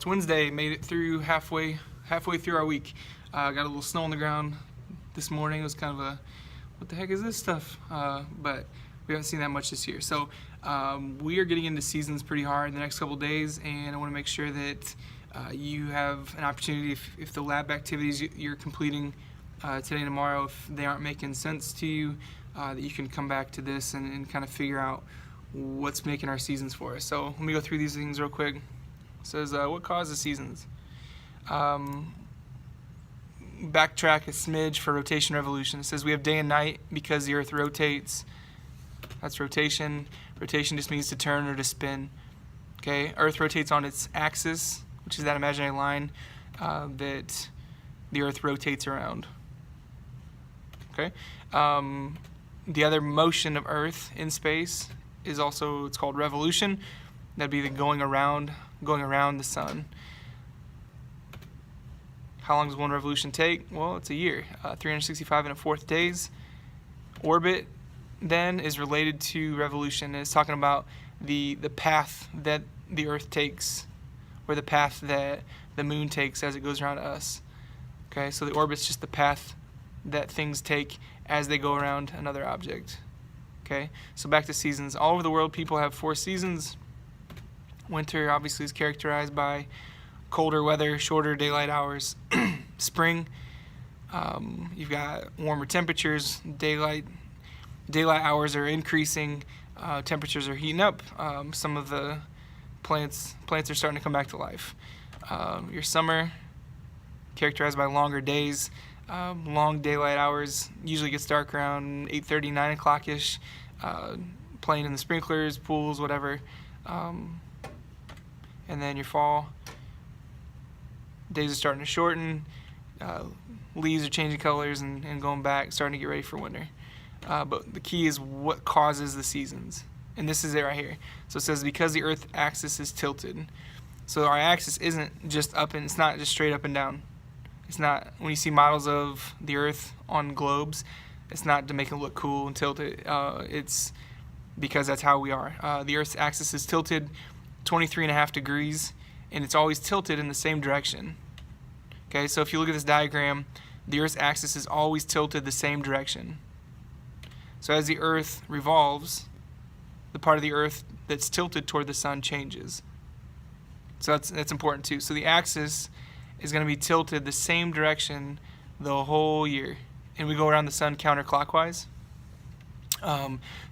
It's Wednesday. Made it through halfway through our week. Got a little snow on the ground this morning. It was kind of a, what the heck is this stuff? But we haven't seen that much this year. So we are getting into seasons pretty hard in the next couple days, and I want to make sure that you have an opportunity, if the lab activities you're completing today and tomorrow, if they aren't making sense to you, that you can come back to this and kind of figure out what's making our seasons for us. So let me go through these things real quick. It says, what causes seasons? Backtrack a smidge for rotation revolution. It says we have day and night because the earth rotates. That's rotation. Rotation just means to turn or to spin. Okay, earth rotates on its axis, which is that imaginary line that the earth rotates around. Okay, the other motion of earth in space is also, it's called revolution. That'd be the going around the sun. How long does one revolution take? Well, it's a year, 365 and a fourth days. Orbit then is related to revolution. It's talking about the path that the earth takes, or the path that the moon takes as it goes around us. Okay, so the orbit's just the path that things take as they go around another object. Okay, so back to seasons. All over the world, people have 4 seasons. Winter obviously is characterized by colder weather, shorter daylight hours. Spring, you've got warmer temperatures. Daylight hours are increasing. Temperatures are heating up. Some of the plants are starting to come back to life. Your summer, characterized by longer days. Long daylight hours, usually gets dark around 8:30, 9 o'clock ish. Playing in the sprinklers, pools, whatever. And then your fall, days are starting to shorten. Leaves are changing colors and going back, starting to get ready for winter. But the key is what causes the seasons. And this is it right here. So it says because the earth axis is tilted. So our axis isn't just up and it's not just straight up and down. It's not, when you see models of the earth on globes, it's not to make it look cool and tilted. It's because that's how we are. The earth's axis is tilted 23.5 degrees, and it's always tilted in the same direction. Okay, so if you look at this diagram, the earth's axis is always tilted the same direction. So as the earth revolves, the part of the earth that's tilted toward the sun changes. So that's important too. So the axis is going to be tilted the same direction the whole year, and we go around the sun counterclockwise.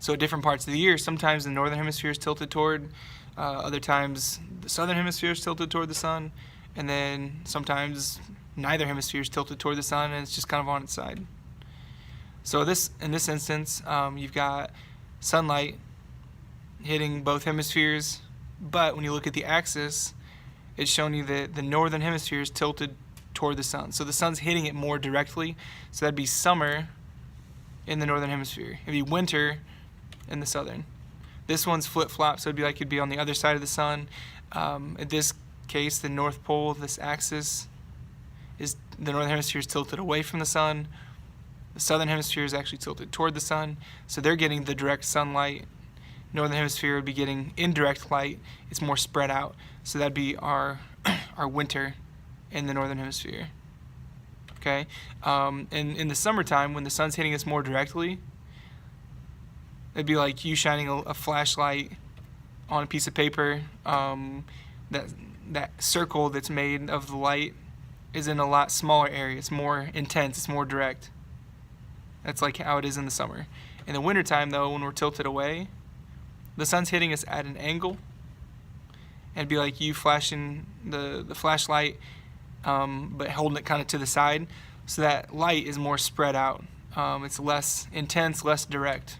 So at different parts of the year, sometimes the northern hemisphere is tilted toward, other times the southern hemisphere is tilted toward the sun, and then sometimes neither hemisphere is tilted toward the sun, and it's just kind of on its side. So in this instance, you've got sunlight hitting both hemispheres, but when you look at the axis, it's showing you that the northern hemisphere is tilted toward the sun. So the sun's hitting it more directly. So that'd be summer in the northern hemisphere. It'd be winter in the southern. This one's flip-flop, so it'd be like you'd be on the other side of the sun. In this case, the North Pole, this axis, is the northern hemisphere is tilted away from the sun. The southern hemisphere is actually tilted toward the sun. So they're getting the direct sunlight. Northern hemisphere would be getting indirect light. It's more spread out. So that'd be our winter in the northern hemisphere. Okay, and in the summertime, when the sun's hitting us more directly, it'd be like you shining a flashlight on a piece of paper. That circle that's made of the light is in a lot smaller area. It's more intense. It's more direct. That's like how it is in the summer. In the wintertime, though, when we're tilted away, the sun's hitting us at an angle, and it'd be like you flashing the flashlight, but holding it kind of to the side, so that light is more spread out. It's less intense, less direct.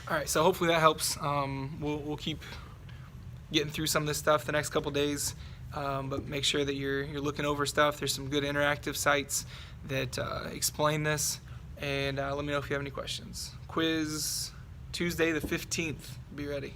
All right, so hopefully that helps. We'll keep getting through some of this stuff the next couple days, but make sure that you're looking over stuff. There's some good interactive sites that explain this, and let me know if you have any questions. Quiz Tuesday the 15th. Be ready.